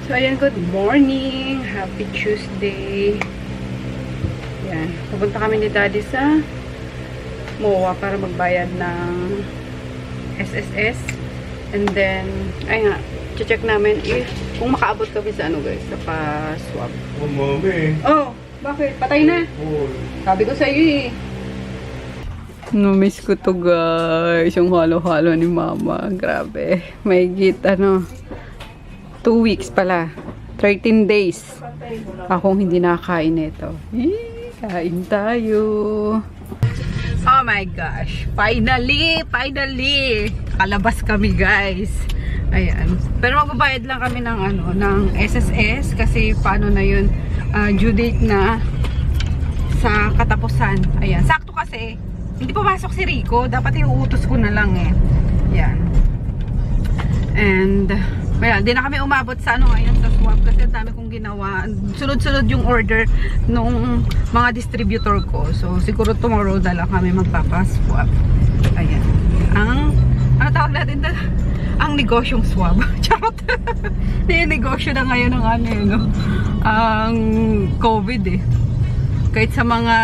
So, ayan, good morning. Happy Tuesday. Ayan, pupunta kami ni Daddy sa MOA para magbayad ng SSS. And then, ay nga, check namin if kung makaabot kami sa ano guys, sa pa-swap. Oh, mami. Oh, bakit? Patay na. Oh. Sabi ko sa iyo eh. No-miss ko to guys. Yung halo-halo ni Mama. Grabe. May git, 2 weeks pala. 13 days. Akong hindi nakakain nito. Kain tayo. Oh my gosh. Finally! Finally! Kalabas kami guys. Ayan. Pero magbabayad lang kami ng ng SSS kasi paano na yun, due date na sa katapusan. Ayan. Sakto kasi hindi papasok si Rico. Dapat iuutos ko na lang eh. Yan. And ayan, di na kami umabot sa ngayon sa swap kasi ang dami kong ginawa. Sunod-sunod yung order nung mga distributor ko. So siguro tomorrow na lang kami magpapaswap. Ayan. Ano tawag natin doon? Ang negosyong swab. Charot. Yung negosyo na ngayon ng ang COVID eh. Kahit sa mga,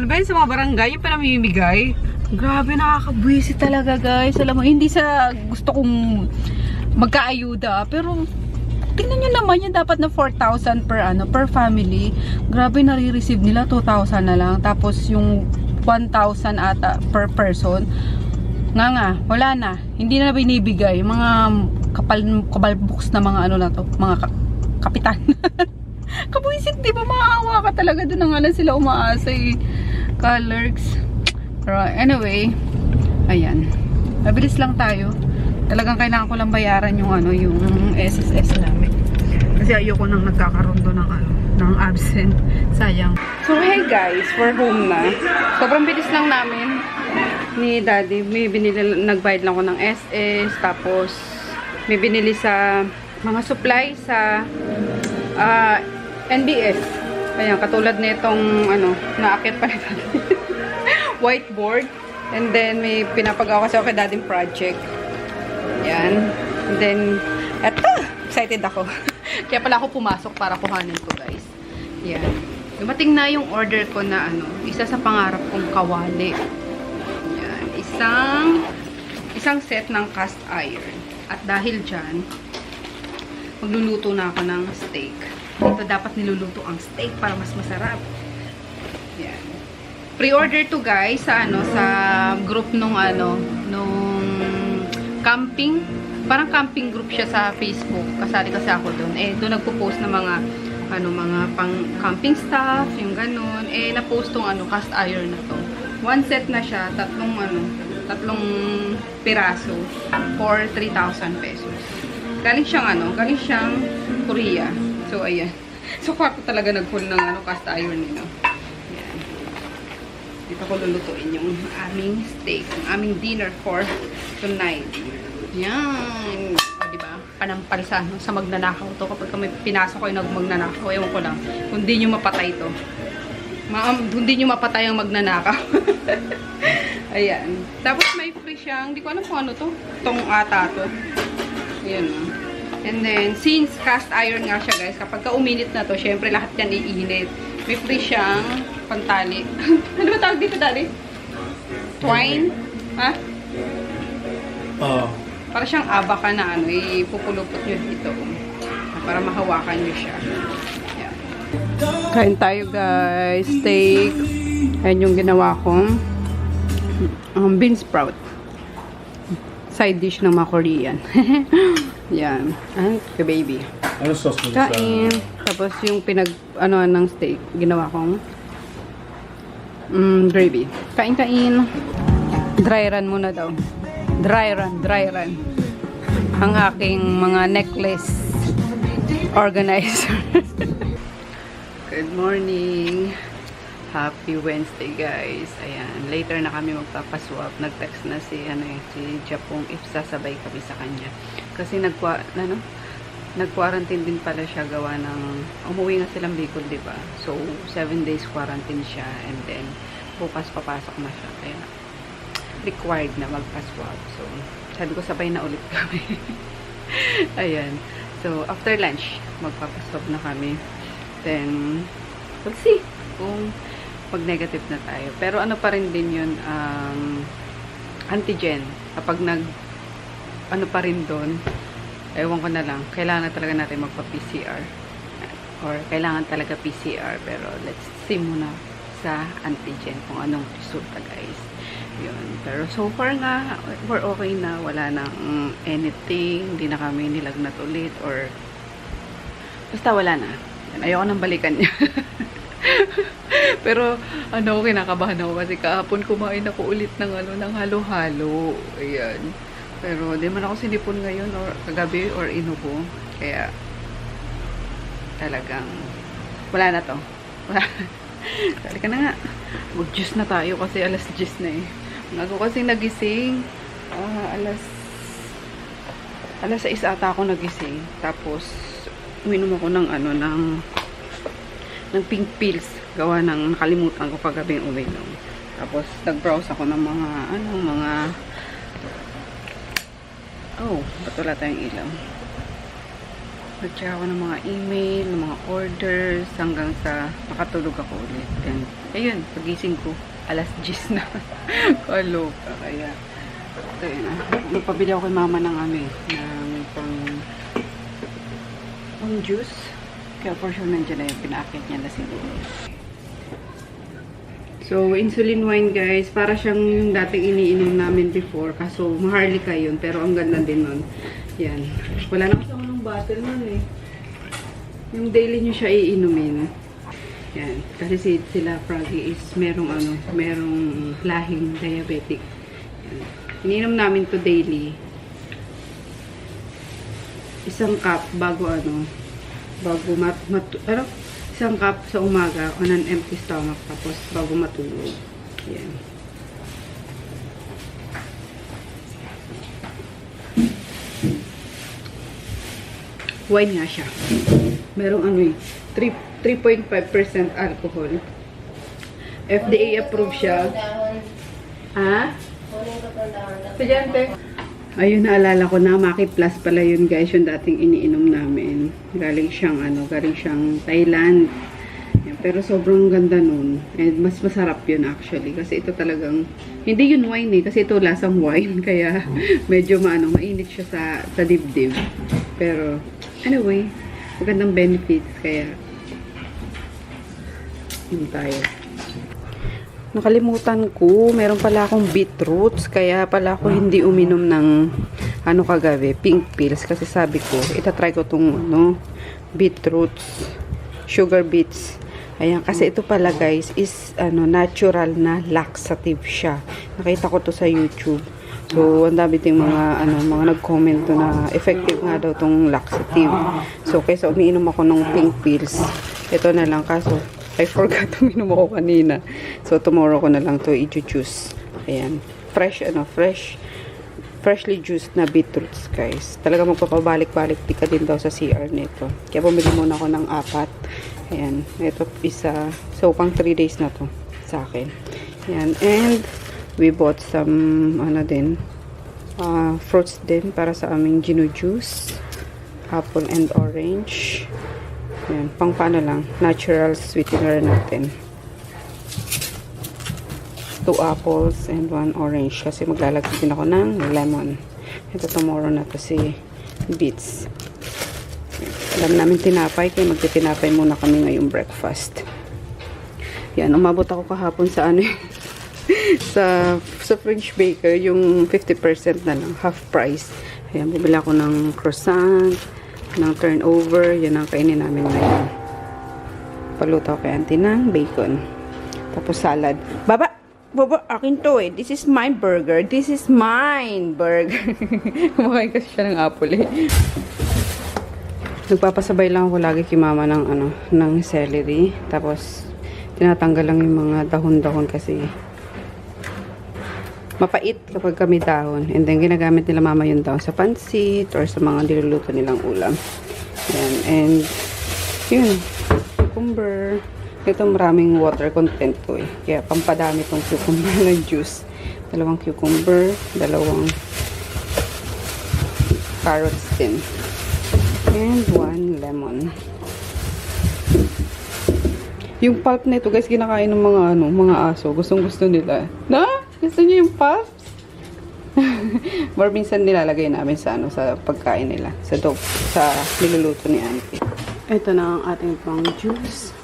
sa mga barangay, yung pinamimigay. Grabe, nakakabwisi talaga guys. Alam mo, hindi sa gusto kong magkaayuda, pero tingnan nyo naman yung dapat na 4,000 per family. Grabe, nare-receive nila 2,000 na lang. Tapos yung 1,000 ata per person. Nga, wala na. Hindi na binibigay. Yung mga kabalboks na mga na to, mga kapitan. Kabuisit, di ba? Maawa ka talaga doon nga lang sila umaasa eh. Colors. Pero anyway, ayan. Mabilis lang tayo. Talagang kailangan ko lang bayaran yung yung SSS namin. Kasi ayoko nang nagkakaroon doon ng absent. Sayang. So hey guys, we're home na. Sobrang bilis lang namin ni Daddy. May binili, nagbayad lang ako ng SS. Tapos may binili sa mga supply sa NBS. Ayan, katulad nitong naakit pa nito. Whiteboard. And then may pinapagawa kasi ako kay Daddy project. Yan. And then, eto! Excited ako. Kaya pala ako pumasok para kuhanin ko, guys. Yan. Dumating na yung order ko na isa sa pangarap kong kawali. Yan. Isang set ng cast iron. At dahil dyan, magluluto na ako ng steak. Ito dapat niluluto ang steak para mas masarap. Yan. Pre-order to guys sa sa group nung camping, parang camping group siya sa Facebook. Kasali kasi ako doon. Doon nagpo-post ng mga pang camping stuff, yung ganun. Na-post tong cast iron na to. One set na siya, tatlong piraso for 3,000 pesos. Galing siyang Korea. So ayan. So ako talaga nag-pull ng cast iron nito. Ayan. Dito ko lulutuin yung aming steak, ang aming dinner for tonight. Yan. O, diba? Panampalisan sa magnanakaw to. Kapag kami pinasok ko yung magnanakaw, ewan ko lang. Kung di nyo mapatay to. Kung di nyo mapatay ang magnanakaw. Ayan. Tapos may free siyang, di ko alam kung ano to. Itong ata to. Ayan. And then, since cast iron nga siya guys, kapag uminit na to, syempre lahat yan iinit. May free siyang pantali. Ano ba tawag dito, Daddy? Twine? Ha? Para siyang abaka na ipupulupot nyo dito. Para mahawakan nyo siya. Yan. Kain tayo guys. Steak. Ayan yung ginawa kong bean sprout. Side dish ng mga Korean. Yan. Okay, baby. Ano sauce mo sa? Kain. Tapos yung ng steak. Ginawa kong gravy. Kain. Dry run muna daw. Dry run. Ang aking mga necklace organizer. Good morning. Happy Wednesday, guys. Ayan. Later na kami magpapaswap. Nag-text na si Japong if sasabay kami sa kanya. Kasi nag-quarantine din pala siya gawa ng umuwi nga silang Bicol, diba? So, 7 days quarantine siya and then bukas papasok na siya. Kaya required na magpaswap. So, sabi ko sabay na ulit kami. Ayan. So, after lunch, magpapaswab na kami. Then, we'll see kung pag-negative na tayo. Pero ano pa rin din yun, antigen. Kapag ano pa rin doon, ewan ko na lang, kailangan na talaga natin magpa-PCR. Or kailangan talaga PCR. Pero let's see muna sa antigen kung anong resulta, guys. Yun. Pero so far nga, we're okay na. Wala nang anything. Hindi na kami nilagnat ulit. Or basta wala na. Ayoko nang balikan niya. Pero kinakabahan ako kasi kahapon kumain ako ulit ng ng halo-halo. Ayan. Pero di man ako sinipon ngayon or kagabi or inubo. Kaya talagang wala na to. Halika na nga. Mag-juice na tayo kasi alas 10 na eh. Ako kasi nagising alas 6 ata ako nagising. Tapos uminom ako ng ng pink pills. Gawa ng nakalimutan ko kagabing uminom. Tapos nag-browse ako ng ba't wala tayong ilaw? Nag-check ako ng mga email, ng mga orders, hanggang sa makatulog ako ulit. And ayun, pagising ko, alas 10 na. Kaloka. Kaya, ito yun. Nagpabili ako kay mama ng pang juice. Kaya for sure nandiyan na yung pinaakit niya na siguro. So, insulin wine guys, para siyang yung dating iniinom namin before. Kaso, maharlika yun, pero ang ganda din nun. Yan. Wala na kasi ng bottle nun eh. Yung daily nyo siya iinumin. Yan. Kasi sila Froggy is merong lahing diabetic. Yan. Iniinom namin to daily. Isang cup bago isang cup sa umaga on an empty stomach, tapos bago matulog. Yan. Wine nga siya. Merong 3.5% alcohol. FDA approved siya. Ha? Estudyante. Ayun, naalala ko na, Maki Plus pala yun guys, yung dating iniinom namin. Galing siyang Thailand. Yan, pero sobrang ganda nun. And mas masarap yun actually. Kasi ito talagang, hindi yun wine eh. Kasi ito lasang wine. Kaya medyo mainit siya sa dibdib. Pero, anyway, magandang benefits. Kaya, yun tayo. Nakalimutan ko, meron pala akong beetroots, kaya pala ako hindi uminom ng kagabi, pink pills, kasi sabi ko, itatry ko tong beetroots, sugar beets. Ayan, kasi ito pala guys is natural na laxative siya. Nakita ko to sa YouTube. So, ang dami ting mga nag-comment na effective nga daw tong laxative. So, kaysa umiinom ako ng pink pills, ito na lang, kaso I forgot uminom ako kanina. So, tomorrow ko na lang to i-juice. Ayan. Freshly juiced na beetroots, guys. Talaga magpapabalik-balik ka din daw sa CR nito. Kaya bumili muna ako ng 4. Ayan. Ito isa. So, pang 3 days na to sa akin. Ayan. And, we bought some, fruits din para sa aming ginu-juice. Apple and orange. Ayan, pang paano lang, natural sweetener natin. 2 apples and 1 orange kasi maglalagay din ako ng lemon. Ito tomorrow na to si beets. Alam namin tinapay, kaya magtitinapay muna kami ngayong breakfast. Yan, umabot ako kahapon sa sa French Baker, yung 50% na lang, half price. Ayan, bibili ako ng croissant, ng turnover. Yan ang kainin namin ngayon. Paluto kay auntie ng bacon. Tapos salad. Baba, akin to eh. This is my burger. This is mine burger. Kumakain kasi siya ng apple eh. Nagpapasabay lang ako lagi kay mama ng celery. Tapos tinatanggal lang yung mga dahon-dahon kasi mapait kapag kami dahon. And then, ginagamit nila mama yung dahon sa pansit or sa mga niluluto nilang ulam. Yan. And, yun. Cucumber. Ito maraming water content to eh. Kaya, pampadami tong cucumber ng juice. 2 cucumber, 2 carrots din. And 1 lemon. Yung pulp na ito, guys, kinakain ng mga aso. Gustong-gusto nila. Na? Gusto niyo yung pulps? Or minsan nilalagay namin sa sa pagkain nila. Sa niluluto ni auntie. Ito na ang ating pang juice.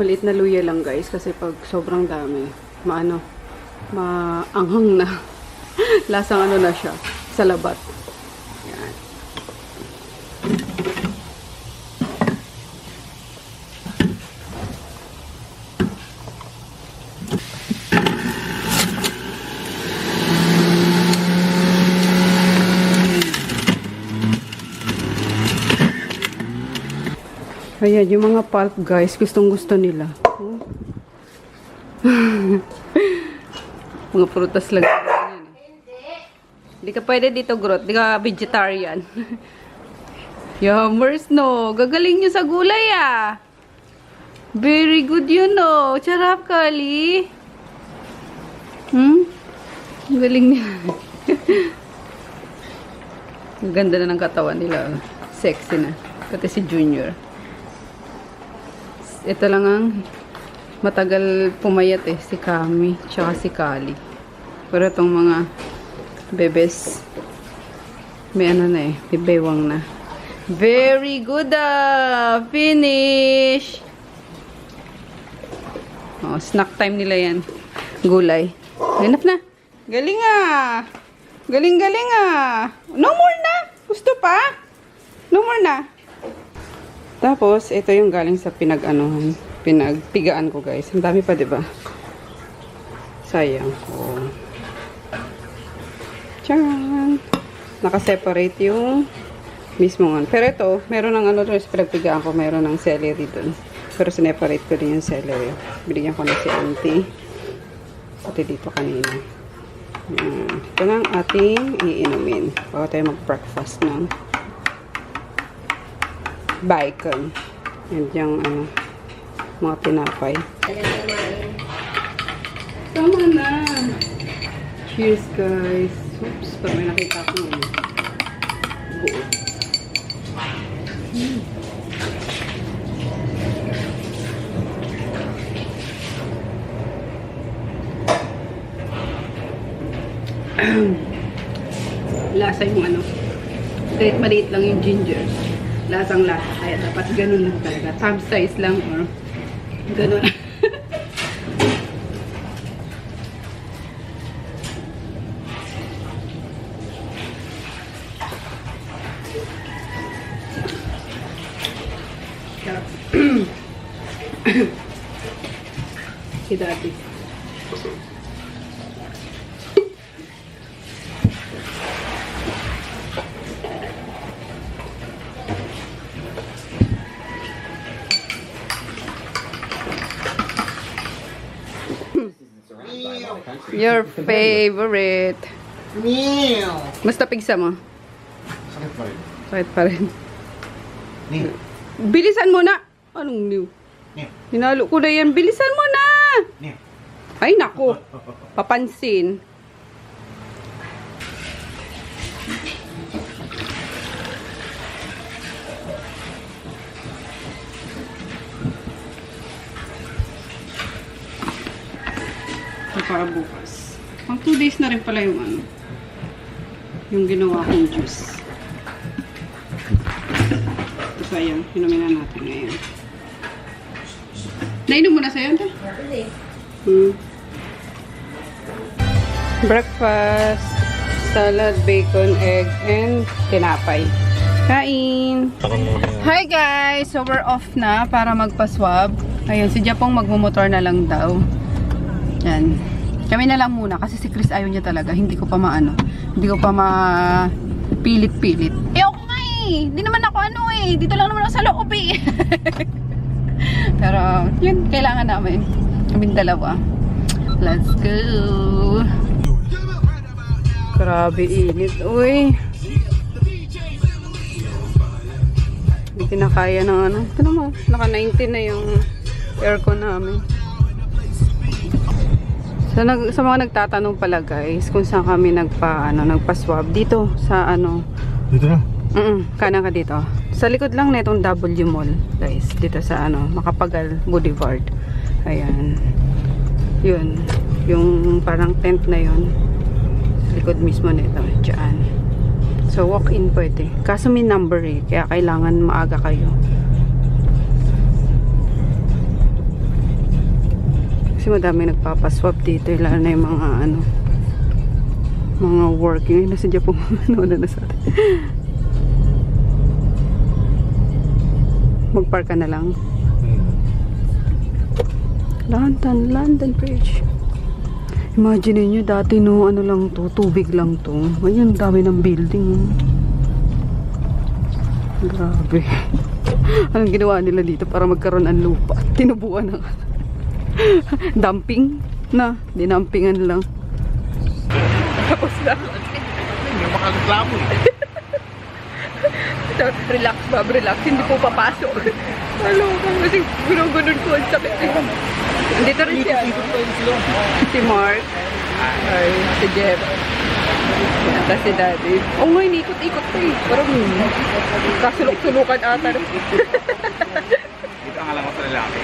Maliit na luya lang, guys, kasi pag sobrang dami, maanghang na. Lasang na siya, sa labat. Yan. Ayan, yung mga pulp, guys, gustong-gusto nila. Oh. Mga prutas lang. Hindi ka pwede dito, Grot. Hindi ka vegetarian. Yummers, no. Gagaling nyo sa gulay, ah. Very good yun, no. Charap, Kali. Galing niya. Ang ganda na ng katawan nila. Sexy na. Pati si Junior. Ito lang ang matagal pumayat si Kami, tsaka si Kali. Pero itong mga bebes, may na may bewang na. Very good, finish! Oh, snack time nila yan. Gulay. Enough na. Galing Galing-galing No more na! Gusto pa? No more na. Tapos, ito yung galing sa pinagpigaan ko, guys. Ang dami pa, diba? Sayang. Oh. Tcharan! Naka-separate yung mismo nga. Pero ito, meron ng sa pinagpigaan ko, meron ng celery dun. Pero sineparate ko din yung celery. Binigyan ko na si auntie. Pati dito kanina. Ito na ang ating iinumin. Bago tayo mag-breakfast ng bacon. And yung mga tinapay. Tama na. Cheers, guys. Oops, pag may nakita ko buo. Lasa yung kahit maliit lang yung ginger. Lasang lasa. Kaya dapat ganun lang talaga. Thumb size lang or ganun. Si Daddy. Your favorite. Meow. Basta pigsa mo. Sakit pa rin. Sakit pa rin. Meow. Bilisan mo na. Anong new? Meow. Hinalo ko na yan. Bilisan mo na. Meow. Ay, naku. Papansin. Para bukas. Pang 2 days na rin pala yung yung ginawa kong juice. So, ayan. Inumin na natin ngayon. Nainom mo na sa'yo, ito? Breakfast. Salad, bacon, egg, and tinapay. Kain! Hi guys! So, we're off na para magpa-swab. Ayun, si Japong magmumotor na lang daw. Yan. Kami na lang muna kasi si Chris ayaw niya talaga. Hindi ko pa hindi ko pa pilit-pilit. Ayoko nga eh. Hindi naman ako dito lang naman ako sa loob eh. Pero, yun, kailangan namin. Kaming dalawa. Let's go. Grabe init. Uy. Hindi kinakaya ng Ito naman, naka 19 na yung aircon namin. Sa mga nagtatanong pala guys, kung saan kami nagpa-swab dito sa Dito na? Kanan ka dito. Sa likod lang na itong W Mall, guys. Dito sa ano, Makapagal Boulevard. Ayan. Yun. Yung parang tent na yun. Sa likod mismo nito. Diyan. So, walk-in pwede. Kaso may number eh. Kaya kailangan maaga kayo. Kasi madami nagpapaswap dito. Lalo na yung mga ano, mga working. Nasa Japan. Ano na sa atin. Magpark ka na lang. London Bridge. Imagine niyo dati no, ano lang to, tubig lang to. Ngayon, dami ng building. Grabe. Anong ginawa nila dito para magkaroon ng lupa? Tinubuan ng dumping na. Dinampingan lang. Tapos na. Hindi makareklamo eh. Relax, Bob, relax. Hindi po papasok. Halo ka. Kasi gunon-gunon ko. Ang sakit. Dito rin siya. Si Mark. Ay, si Jeff. Tapos si Daddy. Oo nga, inikot-ikot ko eh. Parang kasulok-sulukan ata. Dito ang alam mo sa lalaki.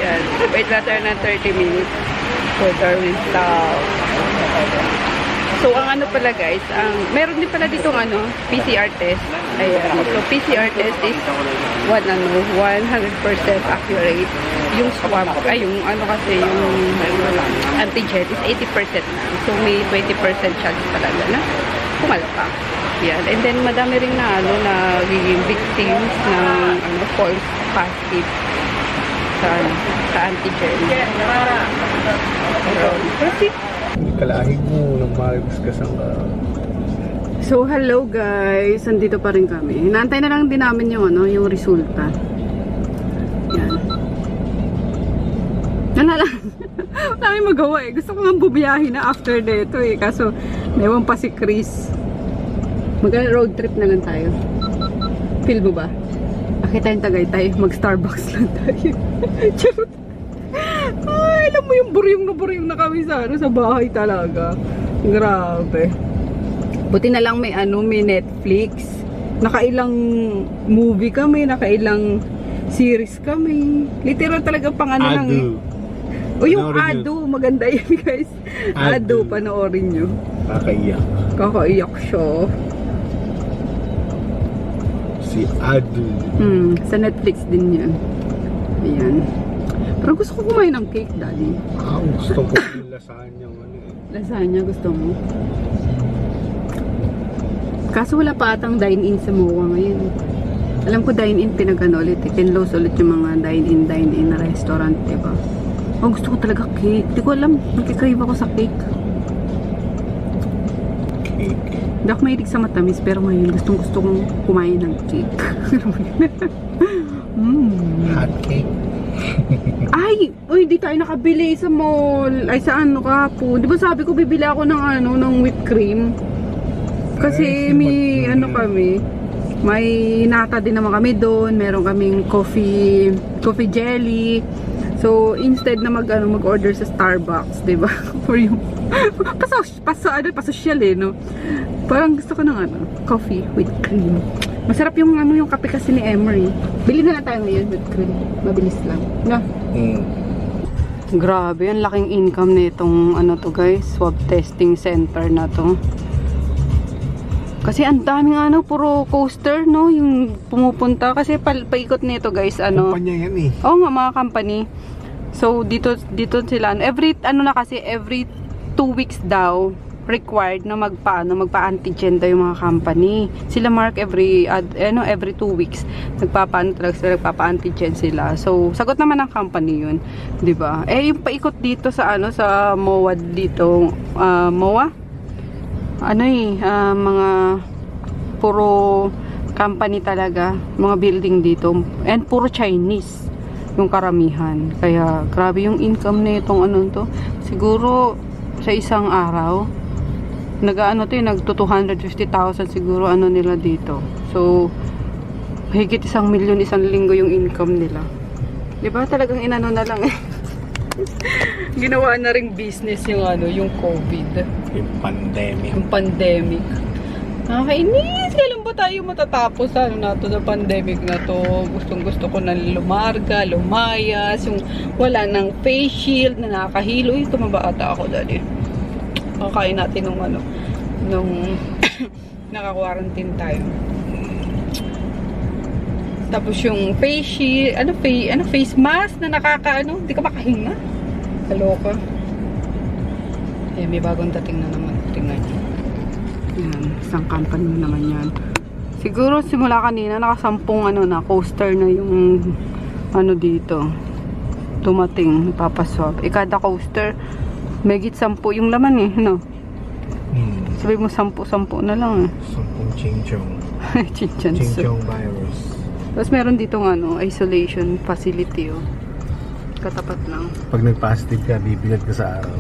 Yan. Wait natin ng 30 minutes for Darwin's Love. So, ang ano pala guys, meron din pala ditong ano, PCR test. Ayan. So, PCR test is 100% accurate. Yung swab, yung ano kasi, yung antigen is 80% na. So, may 20% chance talaga na pumalpak. Yan. And then, madami rin na, ano, nagiging victims ng, ano, false positive sa antigen. Proceed. Kalahig mo ng Maribs kasang ka. So, hello guys. Andito pa rin kami. Inaantay na lang din namin yung, ano, yung resulta. Yan. Wala lang. Wala kami magawa eh. Gusto ko nga bumiyahin na after dito eh. Kaso, naiwan pa si Chris. Mag-road trip na lang tayo. Feel mo ba? Akit tayong Tagaytay. Mag-Starbucks lang tayo. Charot. Ay, alam mo yung buryong na kami sa, ano, sa bahay talaga. Grabe. Buti na lang may ano, may Netflix. Nakailang movie kami, nakailang series kami. Literal talaga pang ano lang eh. O yung Ado, maganda yan guys. Ado, panoorin nyo. Kakaiyak. Kakaiyak siya. Si Ado. Sa Netflix din yan. Ayan. Pero gusto ko kumain ng cake, Daddy. Gusto ko yung lasagna. Lasagna, gusto mo? Kaso wala pa atang dine-in sa MOA ngayon. Alam ko dine-in pinag-ano ulit. Kinlose ulit yung mga dine-in na restaurant, diba? Oh, gusto ko talaga cake. Di ko alam. Nagkikrave ako sa cake. Cake. Hindi ako mahilig sa matamis, pero ngayon gusto kong kumain ng cake. Hot cake. Ay! Uy, di tayo nakabili sa mall. Ay, sa ano kahapon. Di ba sabi ko bibili ako ng ano, ng whipped cream? Kasi may ano kami, may nata din naman kami doon. Meron kaming coffee jelly. So, instead na mag-order sa Starbucks, 'di ba? For yung pasosyal eh, no? Parang gusto ko ng ano, coffee with cream. Masarap yung ano, yung kape kasi ni Emery. Bili na lang tayo ngayon with cream. Mabilis lang. Na. Grabe, ang laking income nitong ano to, guys, swab testing center na to. Kasi ang daming ano, puro coaster, no, yung pumupunta. Kasi paikot nito, guys, ano. Kumpanya yan eh. Oo nga, mga company. So, dito sila, every 2 weeks daw, required na magpa-antigen daw yung mga company. Sila Mark every 2 weeks nagpapa-antigen sila. So, sagot naman ng company yun, 'di ba? Eh yung paikot dito sa sa MOA dito, MOA? Mga puro company talaga, mga building dito, and puro Chinese yung karamihan. Kaya grabe yung income nitong to. Siguro sa isang araw nag 250,000 siguro nila dito. So, higit 1 milyon isang linggo yung income nila. 'Di ba? Talagang inano na lang eh. Ginawa na ring business yung yung COVID. Yung pandemic. Yung pandemic. Nakakainis. Kailan ba tayo matatapos sa ano na to, sa pandemic na to? Gusto ko na lumarga, lumayas, yung wala ng face shield na nakakahilo. Ito mabata ako dali. Kakain natin nung ano, nung naka-quarantine tayo. Tapos yung face shield, face mask na hindi ka makahinga. Kaloka. Eh, may bagong dating na naman. Tingnan nyo. Yan, isang company naman yan. Siguro simula kanina nakasampung coaster na yung dito. Dumating, papaswap. Kada coaster, megit 10 yung laman eh, no? Sabi mo 10 na lang eh. 10 chinchong. Chinchong virus. Tapos meron ditong isolation facility oh. Katapat lang. Pag nag-positive ka, bibigat ka sa araw.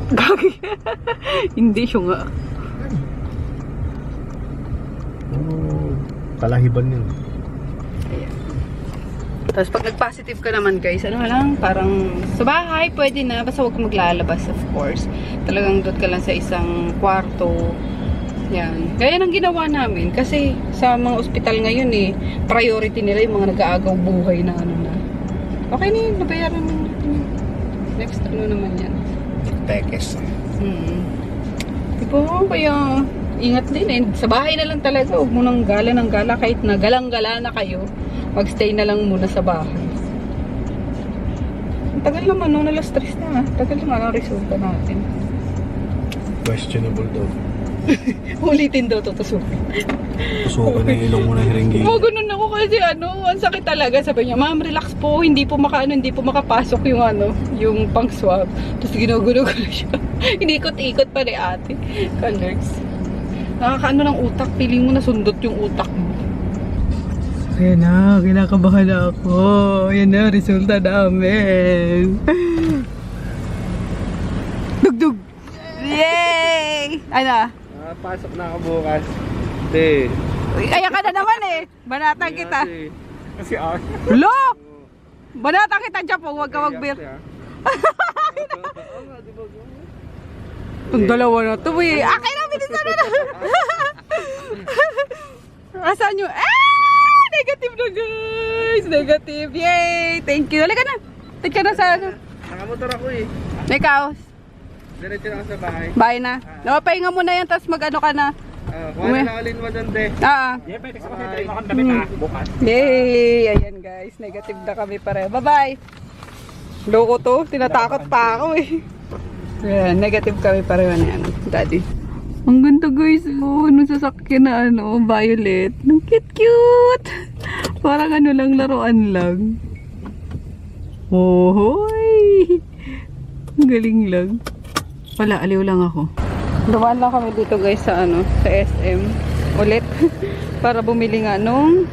Hindi siya nga. Kalahiban yun. Ayan. Tapos pag nag-positive ka naman guys, parang sa bahay pwede na, basta huwag maglalabas of course. Talagang doon ka lang sa isang kwarto. Yan. Gaya ng ginawa namin kasi sa mga ospital ngayon priority nila yung mga nag-aagaw buhay na na. Okay na yun, nabayaran naman natin yun. Next naman yan. Tekes. Diba, kaya ingat din Sa bahay na lang talaga. Huwag mo nang gala ng gala. Kahit na galang-gala na kayo, magstay na lang muna sa bahay. Tagal naman, alas 3 na. Tagal naman ang resulta natin. Questionable daw. Ulitin daw tutusukin. Tusukan na yung ilong mo na hiringgin. Ganun ako kasi ang sakit talaga. Sabi niya, ma'am, relax po. Hindi po makapasok yung pang swab. Tapos ginugulo ko siya. Inikot-ikot pa ni ate. Colors. Nakakaano ng utak. Feeling mo nasundot yung utak mo. Ayan na, kinakabahan ako. Ayan na, resulta namin. Dugdug! Yay! Pasok na ako bukas. Hindi. Kaya ka na naman Banatan kita. Kasi ako. Lo! Banatan kita dyan po. Huwag ka mag-beer. Itong dalawa na ito Akin na, bilisan na. Asan nyo? Negative na guys. Negative. Yay! Thank you. Halika na. Take ka na sa Nakamotor ako Ikaw. Diretso na ako sa bahay. Bye na. Pahinga mo na yan. Tapos ka na. Kuha na alin mo dyan, de. Yeah, pwede sa kasi tayo makandamit bukas. Yay! Ayan guys. Negative na kami pareho. Bye-bye. Loko to. Tinatakot pa ako Ayan, negative kami pareho na yan. Daddy. Ang ganda guys. Nung sasakyan na violet. Ang cute-cute. Parang lang, laruan lang. Hoy! Ang galing lang. Wala, aliw lang ako. Dumaan lang kami dito guys sa sa SM ulit para bumili nga nung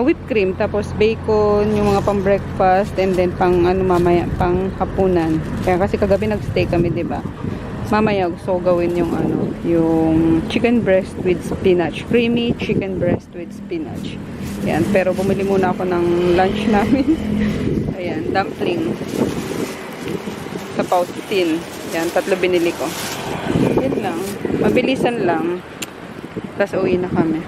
whipped cream, tapos bacon, yung mga pang breakfast, and then pang mamaya pang hapunan. Kaya kasi kagabi nagstay kami, 'di ba? Mamaya gusto ko gawin yung yung chicken breast with spinach, creamy chicken breast with spinach. Ayan, pero bumili muna ako ng lunch namin. Ayan, dumpling. Sapaw tin. Yan, 3 binili ko. Yan lang. Mabilisan lang. Tapos uwi na kami.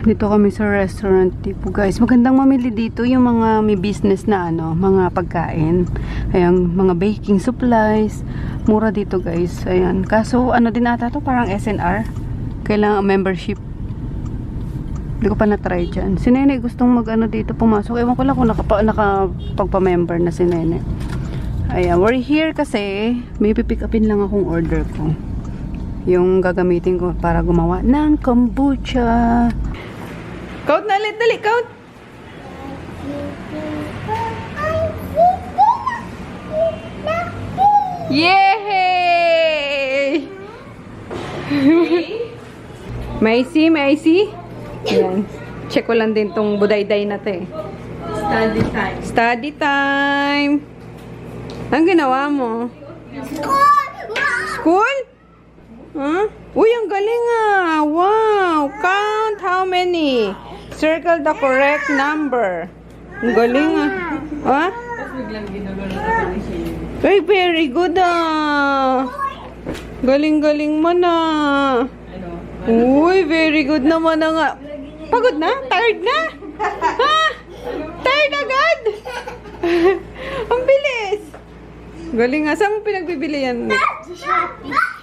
Dito kami sa restaurant tipo guys. Magandang mamili dito yung mga may business na mga pagkain. Ayan, mga baking supplies. Mura dito guys. Ayan. Kaso din ata to, parang SNR. Kailangan membership. Hindi ko pa na-try dyan. Si Nene gustong dito pumasok. Ewan ko lang kung nakapagpa-member na si Nene. Ayan, we're here kasi may pipick upin lang akong order ko. Yung gagamitin ko para gumawa ng kombucha. Count na ulit, dali, count. Yay! Macy? Ayan. Check ko lang din tong budayday na to Study time. Study time. Anong ginawa mo? School? Huh? Uy, ang galing Wow! Count how many? Circle the correct number. Ang galing Ha? Ay, very good Galing-galing mo na. Uy, very good naman na nga. Pagod na? Tired na? Ha? Tired agad? Ang bilis. Galing nga. Saan mo pinagbibili yan?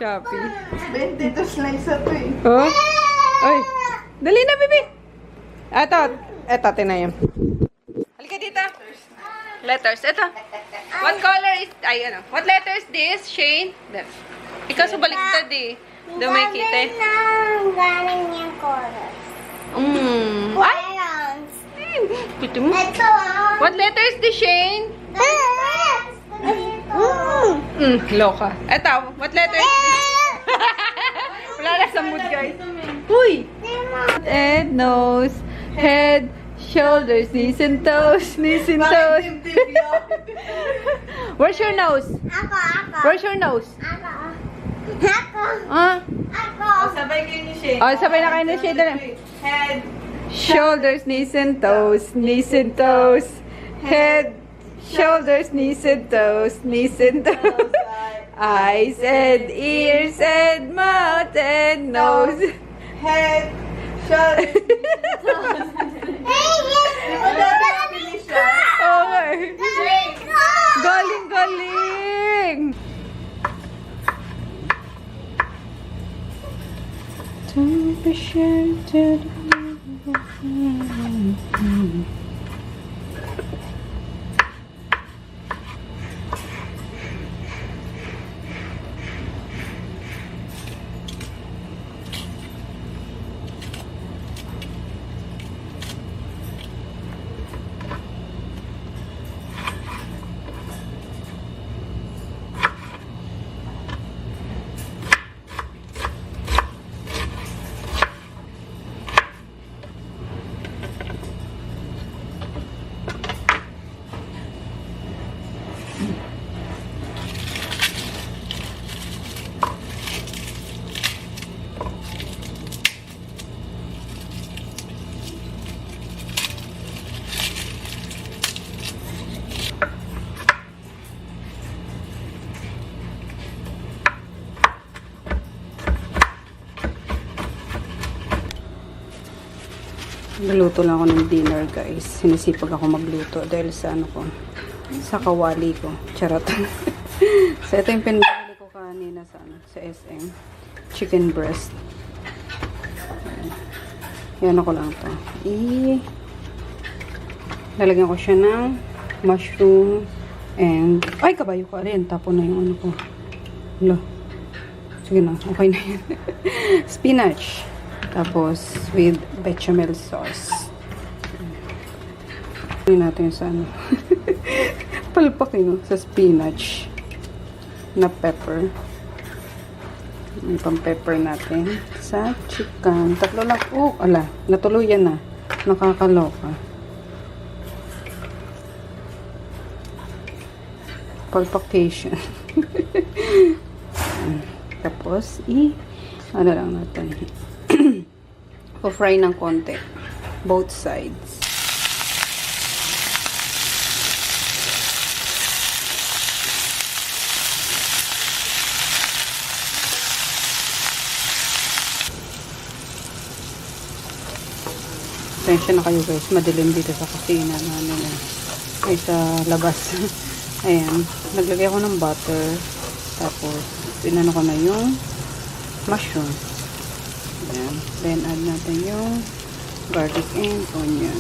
Shopee. 22 slice ito eh. Oh? Ay. Dali na, baby. Eto, tinayan. Halika dito. Letters. Eto. What color is, what letter is this, Shane? Ikaw sa baliktad eh. Dumikite. Galing yung chorus. Ay! Crayons. Pito mo. Ito What letter is this, Shane? Loka. Eto, what letter is this? Wala na sa mood, guys. Uy! Head, nose, head, shoulders, knees and toes, knees and toes. Where's your nose? Ako. Where's your nose? Ako. Ah? Ako. Sabay kayo ni Shane. Oh, sabay na kayo na shade na. Head. Shoulders, knees and toes, knees and toes. Head, shoulders, knees and toes, knees and toes. Eyes and ears and mouth and nose. Head. Shoulders. Okay. Galing, galing. Don't be shy to Naluto lang ako ng dinner, guys. Sinisipag ako magluto dahil sa ano ko, sa kawali ko. Charot. So, ito yung pinabili ko kanina sa, sa SM. Chicken breast. Yan ako lang to. Lalagyan ko siya ng mushroom and, ay, kabayo ka rin. Tapon na yung ano ko. Hala. Sige na, okay na yan. Spinach. Tapos, with bechamel sauce. Hindi natin sa ano. Palpakin, no? Sa spinach. Na pepper. Yung pang-pepper natin. Sa chicken. Tatlo lang. Oh, ala. Natuluyan na. Nakakaloka. Palpakation. Tapos, ano lang natin. Pa-fry ng konti. Both sides. Pasensya na kayo, guys. Madilim dito sa kusina na ano na. Ay, sa labas. Ayan. Naglagay ako ng butter. Tapos, pinano ko na yung mushroom. Ayan. Then, add natin yung garlic and onion.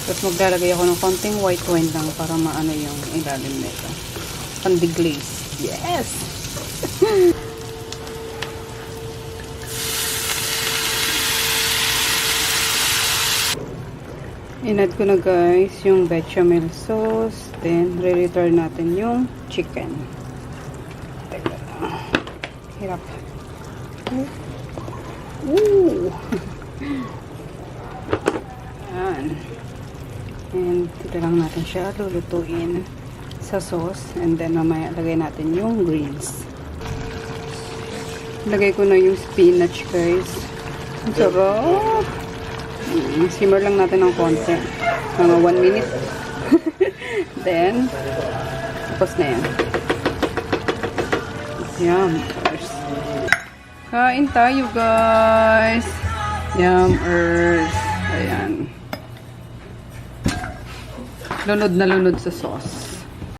Tapos, maglalagay ako ng konting white wine lang para maano yung ilalim nito. Pandi-glaze. Yes! Inad ko na, guys, yung bechamel sauce. Then, re-return natin yung chicken. Teka lang. Hirap. Ooh! Ayan. And, dito lang natin siya lulutuin sa sauce. And then, mamaya lagay natin yung greens. Lagay ko na yung spinach, guys. Ang sarap! Simmer lang natin ng konti. Mga 1 minute. Then, tapos na yan. Yummers. Kain tayo, guys. Yummers. Ayan. Lunod na lunod sa sauce.